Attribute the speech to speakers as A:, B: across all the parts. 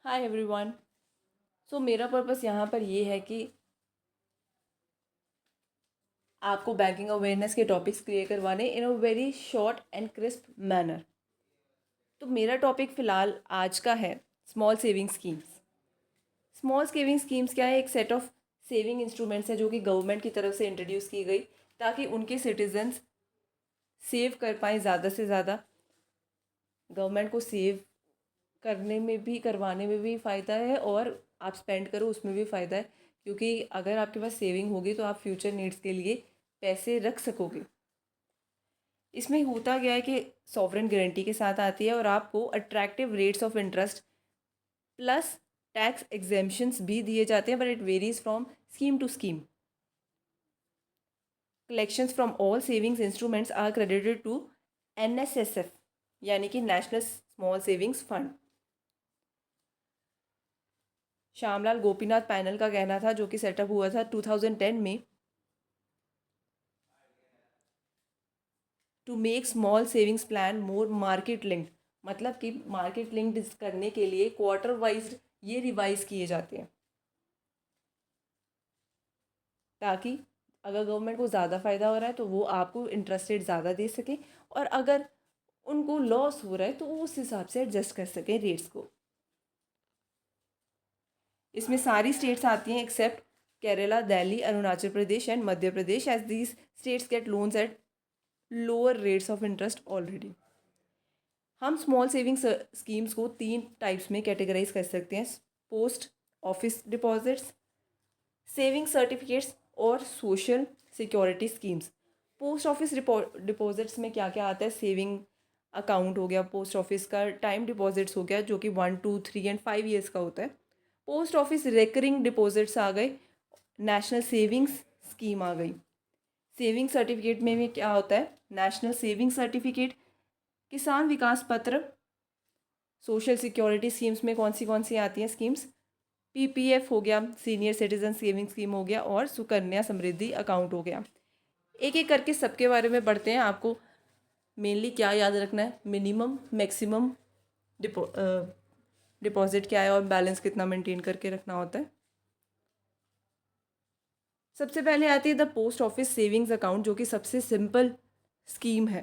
A: Hi everyone. सो मेरा purpose यहाँ पर ये है कि आपको बैंकिंग अवेयरनेस के टॉपिक्स क्लियर करवाने in a very short and crisp manner. तो मेरा टॉपिक फ़िलहाल आज का है small saving schemes. Small saving schemes क्या है? एक सेट ऑफ सेविंग इंस्ट्रूमेंट्स है जो कि गवर्नमेंट की तरफ से इंट्रोड्यूस की गई ताकि उनके सिटीजन्स सेव कर पाएँ ज़्यादा से ज़्यादा। गवर्नमेंट को सेव करने में भी करवाने में भी फ़ायदा है और आप स्पेंड करो उसमें भी फ़ायदा है, क्योंकि अगर आपके पास सेविंग होगी तो आप फ्यूचर नीड्स के लिए पैसे रख सकोगे। इसमें होता क्या है कि सॉवरेन गारंटी के साथ आती है और आपको attractive rates of interest plus tax exemptions भी दिए जाते हैं, but it varies from scheme to scheme. Collections from all savings instruments are credited to NSSF, यानी कि national small savings fund. Shyamlal Gopinath panel का कहना था, जो कि सेटअप हुआ था 2010 में, to make small savings plan more market linked. मतलब कि मार्केट लिंक्ड करने के लिए क्वार्टर वाइज ये रिवाइज किए जाते हैं ताकि अगर गवर्नमेंट को ज़्यादा फ़ायदा हो रहा है तो वो आपको इंटरेस्ट रेट ज़्यादा दे सके, और अगर उनको लॉस हो रहा है तो वो उस हिसाब से एडजस्ट कर सकें रेट्स को। इसमें सारी स्टेट्स आती हैं except Kerala, Delhi, Arunachal Pradesh and Madhya Pradesh, as these states get loans at lower rates of interest already. हम स्मॉल सेविंग स्कीम्स को 3 टाइप्स में कैटेगराइज कर सकते हैं: post office deposits, saving certificates और social security schemes. Post office deposits में क्या क्या आता है? सेविंग अकाउंट हो गया पोस्ट ऑफिस का, टाइम डिपॉजिट्स हो गया जो कि 1, 2, 3 एंड 5 ईयर्स का होता है। पोस्ट ऑफिस रिकरिंग डिपॉजिट्स आ गए, नेशनल सेविंग्स स्कीम आ गई। सेविंग सर्टिफिकेट में भी क्या होता है? नेशनल सेविंग सर्टिफिकेट, किसान विकास पत्र। सोशल सिक्योरिटी स्कीम्स में कौन सी आती हैं स्कीम्स? PPF हो गया, सीनियर सिटीजन सेविंग स्कीम हो गया, और सुकन्या समृद्धि अकाउंट हो गया। एक एक करके सबके बारे में पढ़ते हैं। आपको मेनली क्या याद रखना है? मिनिमम, मैक्सिमम डिपॉजिट क्या है और बैलेंस कितना मेंटेन करके रखना होता है। सबसे पहले आती है the post office savings account, जो कि सबसे सिंपल स्कीम है।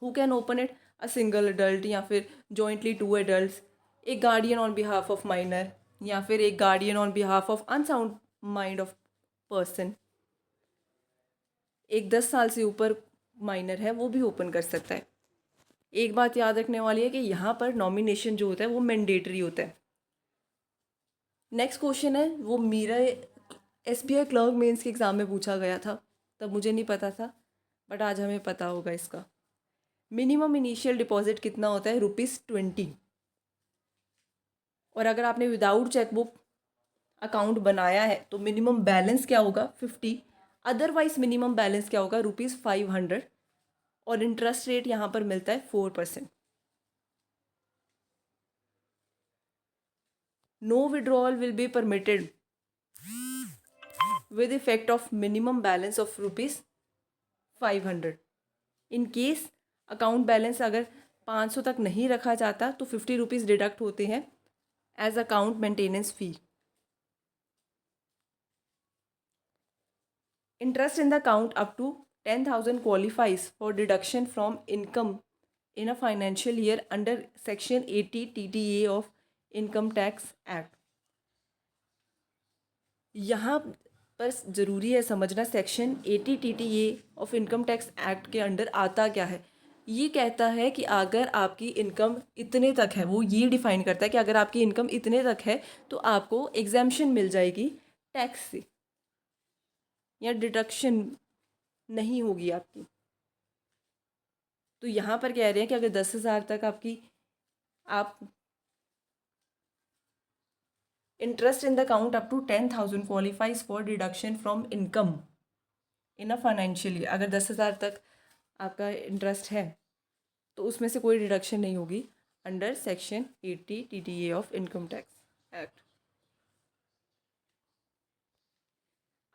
A: Who can open it? A single adult या फिर जॉइंटली 2 एडल्ट, एक guardian on behalf of minor, या फिर एक guardian on behalf of unsound mind of person. एक 10 साल से ऊपर माइनर है वो भी ओपन कर सकता है। एक बात याद रखने वाली है कि यहाँ पर नॉमिनेशन जो होता है वो मैंडेटरी होता है। नेक्स्ट क्वेश्चन है वो मेरा SBI क्लर्क मेंस के एग्ज़ाम में पूछा गया था, तब मुझे नहीं पता था, बट आज हमें पता होगा इसका। मिनिमम इनिशियल डिपॉजिट कितना होता है? ₹20। और अगर आपने विदाउट चेकबुक अकाउंट बनाया है तो मिनिमम बैलेंस क्या होगा? 50। अदरवाइज मिनिमम बैलेंस क्या होगा? ₹500। और इंटरेस्ट रेट यहाँ पर मिलता है 4%। No withdrawal will be permitted with effect of minimum balance of ₹500। In case account balance अगर 500 तक नहीं रखा जाता तो ₹50 डिडक्ट होते हैं as account maintenance fee. Interest in the account up to 10,000 qualifies for deduction from income in a financial year under section 80 TTA of Income Tax Act। यहाँ पर ज़रूरी है समझना section 80 TTA of income tax act के under आता क्या है। ये कहता है कि अगर आपकी इनकम इतने तक है, वो ये डिफाइन करता है कि अगर आपकी इनकम इतने तक है तो आपको एग्जाम्पशन मिल जाएगी टैक्स से, या डिडक्शन नहीं होगी आपकी। तो यहाँ पर कह रहे हैं कि अगर 10,000 तक आपकी आप interest in the account up to 10,000 qualifies for deduction from income in a financial year. अगर 10,000 तक आपका इंटरेस्ट है तो उसमें से कोई डिडक्शन नहीं होगी under section 80 TTA of income tax act.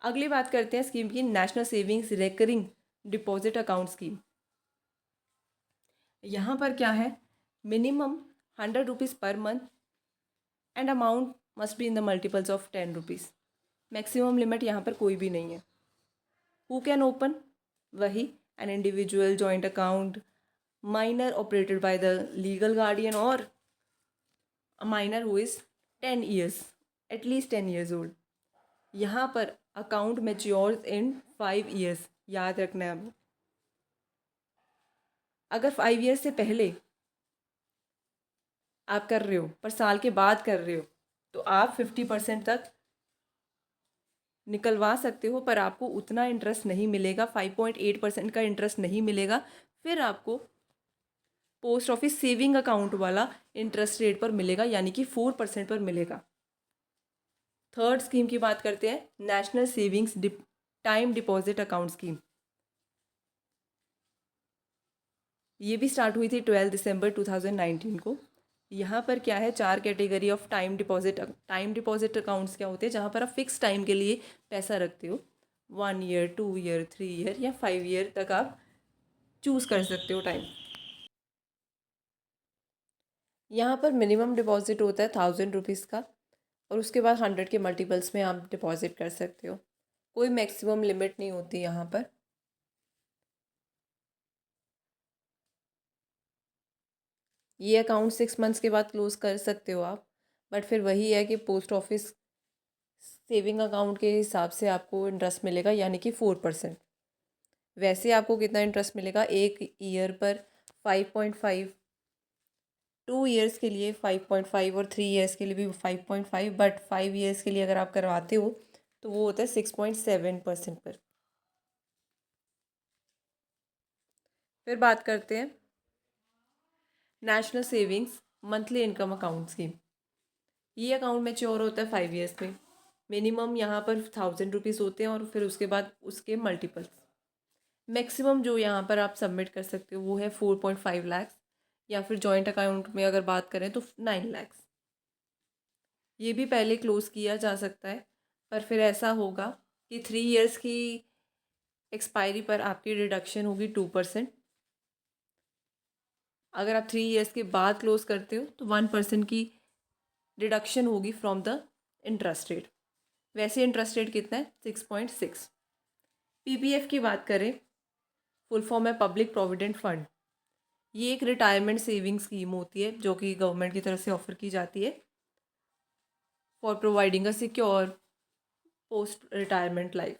A: अगली बात करते हैं स्कीम की, national savings recurring deposit account scheme. यहाँ पर क्या है? Minimum ₹100 per month and amount must be in the multiples of 10 rupees. Maximum limit यहाँ पर कोई भी नहीं है। Who can open? वही an individual, joint account, minor operated by the legal guardian, और a minor who is 10 years, at least 10 years old. यहाँ पर अकाउंट मैच्योर्स इन 5 ईयर्स, याद रखना है अब। अगर 5 ईयर्स से पहले आप कर रहे हो पर साल के बाद कर रहे हो तो आप 50% तक निकलवा सकते हो, पर आपको उतना इंटरेस्ट नहीं मिलेगा, 5.8% का इंटरेस्ट नहीं मिलेगा। फिर आपको पोस्ट ऑफिस सेविंग अकाउंट वाला इंटरेस्ट रेट पर मिलेगा, यानी कि 4% पर मिलेगा। थर्ड स्कीम की बात करते हैं, national savings time deposit account scheme. ये भी स्टार्ट हुई थी 12 दिसंबर 2019 को। यहाँ पर क्या है, 4 category of time deposit accounts क्या होते हैं, जहाँ पर आप फिक्स टाइम के लिए पैसा रखते हो। 1 ईयर, 2 ईयर, 3 ईयर या 5 ईयर तक आप चूज़ कर सकते हो टाइम। यहाँ पर मिनिमम डिपॉजिट होता है 1000 रुपीज़ का, और उसके बाद 100 के मल्टीपल्स में आप डिपॉजिट कर सकते हो। कोई मैक्सिमम लिमिट नहीं होती यहाँ पर। ये अकाउंट 6 मंथ्स के बाद क्लोज़ कर सकते हो आप, बट फिर वही है कि पोस्ट ऑफिस सेविंग अकाउंट के हिसाब से आपको इंटरेस्ट मिलेगा, यानी कि 4%। वैसे आपको कितना इंटरेस्ट मिलेगा, 1 ईयर पर 5.5, 2 ईयर्स के लिए 5.5 और 3 ईयर्स के लिए भी 5.5, बट 5 ईयर्स के लिए अगर आप करवाते हो तो वो होता है 6.7% पर। फिर बात करते हैं national savings monthly income account scheme. ये अकाउंट मैच्योर होता है 5 ईयर्स में। मिनिमम यहाँ पर 1000 रुपीज़ होते हैं, और फिर उसके बाद उसके मल्टीपल्स। मैक्सिमम जो यहाँ पर आप सबमिट कर सकते हो वो है 4.5 लाख, या फिर जॉइंट अकाउंट में अगर बात करें तो 9 लाख। ये भी पहले क्लोज़ किया जा सकता है, पर फिर ऐसा होगा कि 3 ईयर्स की एक्सपायरी पर आपकी डिडक्शन होगी 2%। अगर आप 3 ईयर्स के बाद क्लोज़ करते हो तो 1% की डिडक्शन होगी फ्रॉम द इंटरेस्ट रेट। वैसे इंटरेस्ट रेट कितना है, 6.6। पीपीएफ की बात करें, फुल फॉर्म है पब्लिक प्रोविडेंट फंड। ये एक रिटायरमेंट सेविंग स्कीम होती है जो कि गवर्नमेंट की तरफ से ऑफर की जाती है for providing a secure post retirement life.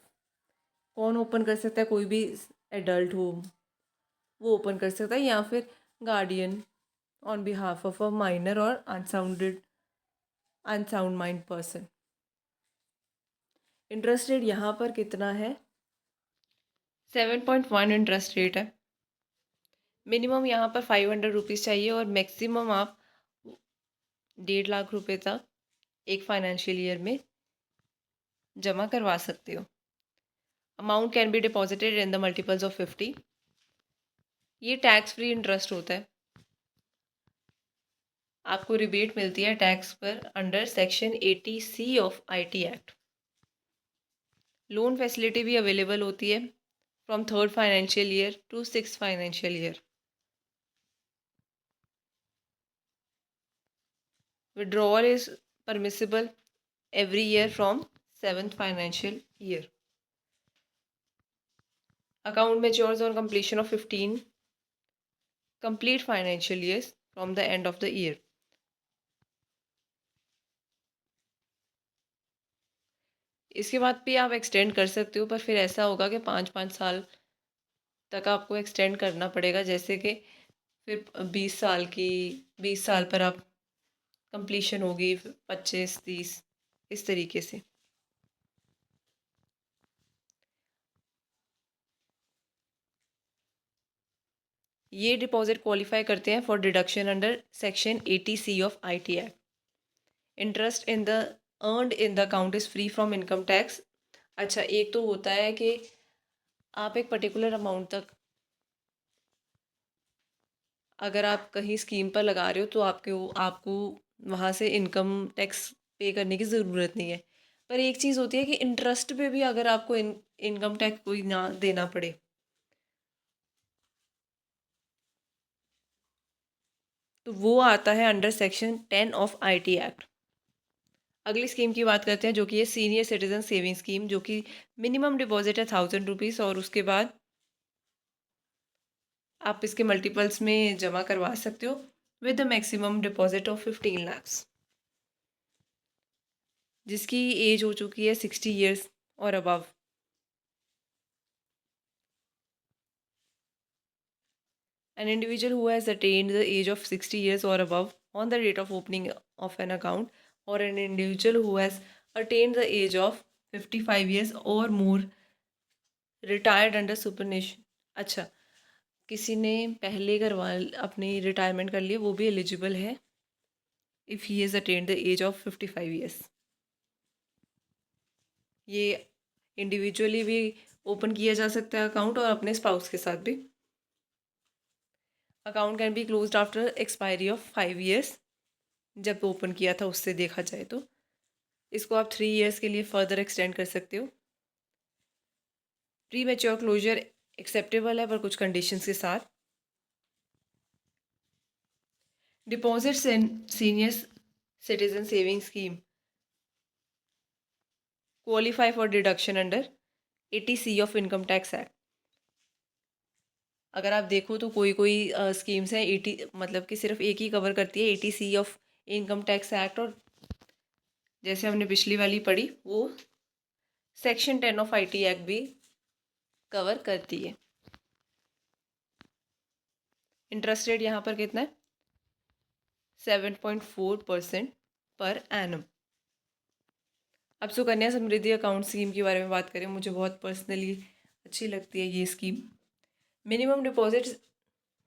A: कौन ओपन कर सकता है, कोई भी एडल्ट हो वो ओपन कर सकता है, या फिर guardian on behalf of a minor और unsound mind person. Interest rate यहाँ पर कितना है, 7.1 इंटरेस्ट रेट है। मिनिमम यहाँ पर 500 रुपीज़ चाहिए, और मैक्सिमम आप 1.5 लाख रुपए तक एक फाइनेंशियल ईयर में जमा करवा सकते हो। Amount can be deposited in the multiples of 50। ये टैक्स फ्री इंटरेस्ट होता है। आपको रिबेट मिलती है टैक्स पर under section 80C of IT act. Loan facility भी अवेलेबल होती है from 3rd financial year to 6th financial year. Withdrawal is permissible every year from 7th financial year. Account matures on completion of 15 complete financial years from the end of the year. इसके बाद भी आप extend कर सकते हो, पर फिर ऐसा होगा कि 5-5 साल तक आपको एक्सटेंड करना पड़ेगा, जैसे कि फिर 20 साल पर आप कंप्लीशन होगी, 25-30 इस तरीके से। ये डिपॉजिट क्वालिफाई करते हैं for deduction under section 80C of IT act. Interest in the earned in the account is free from income tax. अच्छा, एक तो होता है कि आप एक पर्टिकुलर अमाउंट तक अगर आप कहीं स्कीम पर लगा रहे हो तो आपको वहाँ से इनकम टैक्स पे करने की ज़रूरत नहीं है। पर एक चीज़ होती है कि इंटरेस्ट पे भी अगर आपको इनकम टैक्स कोई ना देना पड़े तो वो आता है under section 10 of IT act. अगली स्कीम की बात करते हैं जो कि है सीनियर सिटीजन सेविंग स्कीम, जो कि मिनिमम डिपॉजिट है 1000 रुपीज़ और उसके बाद आप इसके मल्टीपल्स में जमा करवा सकते हो with the maximum deposit of 15 lakhs, जिसकी एज हो चुकी है 60 years और above. An individual who has attained the age of 60 years or above on the date of opening of an account, or an individual who has attained the age of 55 years or more retired under superannuation। अच्छा, किसी ने पहले करवा अपनी retirement कर ली, वो भी eligible है if he has attend the age of 55 years। ये इंडिविजुअली भी ओपन किया जा सकता है अकाउंट और अपने स्पाउस के साथ भी। Account can be closed after expiry of 5 years, जब ओपन किया था उससे देखा जाए तो। इसको आप 3 years के लिए फर्दर एक्सटेंड कर सकते हो। प्री मैच्योर क्लोजर एक्सेप्टेबल है पर कुछ कंडीशंस के साथ। Deposits in senior citizen saving scheme qualify for deduction under 80C of income tax act. अगर आप देखो तो कोई कोई स्कीम्स हैं 80, मतलब कि सिर्फ एक ही कवर करती है 80C of income tax act, और जैसे हमने पिछली वाली पढ़ी वो सेक्शन 10 ऑफ IT एक्ट भी कवर करती है। इंटरेस्ट रेट यहाँ पर कितना है? 7.4% पर एनम। अब सुकन्या समृद्धि अकाउंट स्कीम के बारे में बात करें, मुझे बहुत पर्सनली अच्छी लगती है ये स्कीम। मिनिमम डिपॉजिट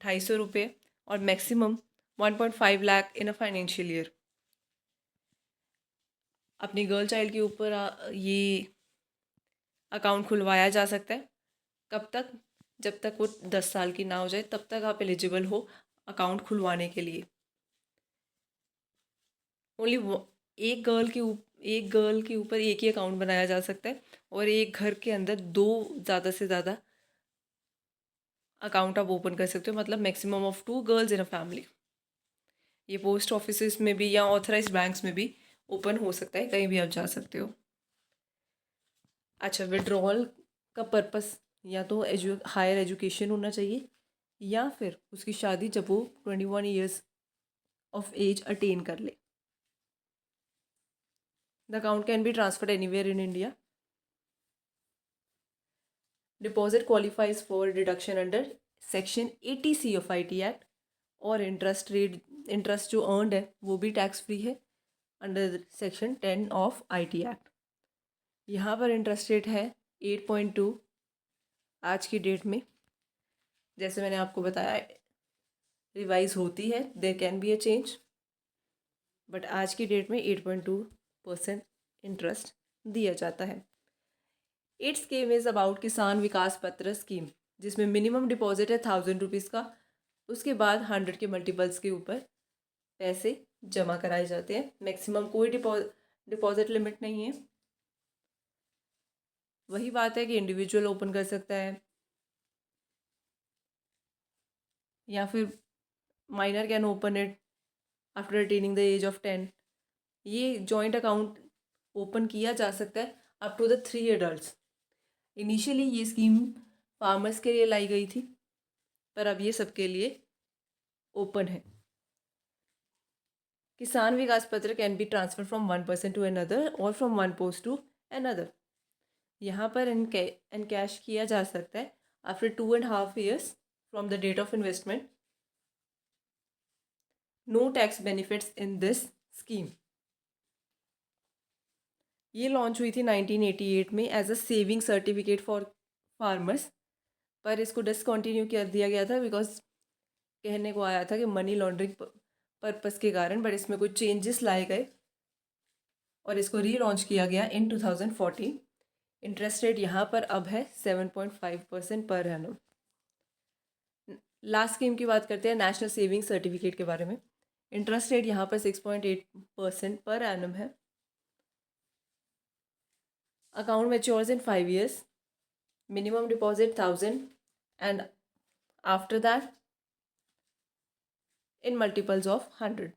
A: 250 रुपये और maximum 1.5 lakh in a financial year. अपनी गर्ल चाइल्ड के ऊपर ये अकाउंट खुलवाया जा सकता है। कब तक? जब तक वो 10 साल की ना हो जाए तब तक आप एलिजिबल हो अकाउंट खुलवाने के लिए। ओनली एक गर्ल के ऊपर एक ही अकाउंट बनाया जा सकता है और एक घर के अंदर ज़्यादा से ज़्यादा अकाउंट आप ओपन कर सकते हो, मतलब maximum of 2 girls in a family. ये पोस्ट ऑफिस में भी या ऑथराइज्ड बैंक्स में भी ओपन हो सकता है, कहीं भी आप जा सकते हो। अच्छा, विड्रॉल का पर्पस या तो हायर एजुकेशन होना चाहिए या फिर उसकी शादी जब वो 21 ईयर्स ऑफ एज अटेन कर ले। The account can be transferred anywhere in India. Deposit qualifies for deduction under section 80C of IT act, और इंटरेस्ट जो अर्नड है वो भी टैक्स फ्री है under section 10 of IT act. यहाँ पर इंटरेस्ट रेट है 8.2 आज की डेट में। जैसे मैंने आपको बताया रिवाइज होती है, there can be a change, but आज की डेट में 8.2% इंटरेस्ट दिया जाता है। 8 स्कीम इज़ अबाउट किसान विकास पत्र स्कीम, जिसमें मिनिमम डिपॉजिट है 1000 रुपीज़ का। उसके बाद 100 के मल्टीपल्स के ऊपर पैसे जमा कराए जाते हैं। मैक्सिमम कोई डिपॉजिट लिमिट नहीं है। वही बात है कि इंडिविजुअल ओपन कर सकता है या फिर minor can open it after attaining the age of 10। ये जॉइंट अकाउंट ओपन किया जा सकता है up to the 3 adults। Initially ये स्कीम फार्मर्स के लिए लाई गई थी, पर अब ये सबके लिए ओपन है। Kisan Vikas Patra can be transfer from 1 person to another और फ्रॉम 1 post टू अनदर। यहाँ पर एनकैश किया जा सकता है after 2.5 years from the date of investment. No tax benefits in this scheme. ये लॉन्च हुई थी 1988 में as a saving certificate for farmers, पर इसको डिसकंटिन्यू कर दिया गया था बिकॉज कहने को आया था कि मनी लॉन्ड्रिंग पर्पस के कारण, बट इसमें कुछ चेंजेस लाए गए और इसको रीलॉन्च किया गया इन 2014। इंटरेस्ट रेट यहाँ पर अब है 7.5% पर एनम। लास्ट स्कीम की बात करते हैं नेशनल सेविंग सर्टिफिकेट के बारे में। इंटरेस्ट रेट यहाँ पर 6.8% पर एनम है। Account matures in 5 years। Minimum deposit 1000 and after that in multiples of 100।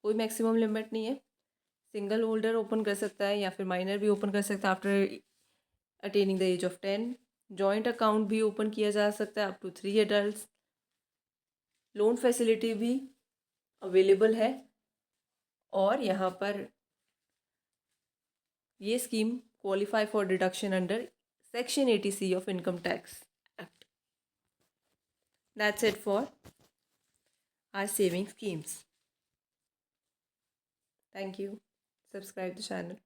A: कोई मैक्सिमम लिमिट नहीं है। सिंगल होल्डर ओपन कर सकता है या फिर माइनर भी ओपन कर सकता है after attaining the age of 10। Joint account भी ओपन किया जा सकता है up to 3 adult. Loan facility भी अवेलेबल है। और यहाँ पर ये scheme qualify for deduction under section 80C of income tax act. That's it for our saving schemes. Thank you. Subscribe the channel.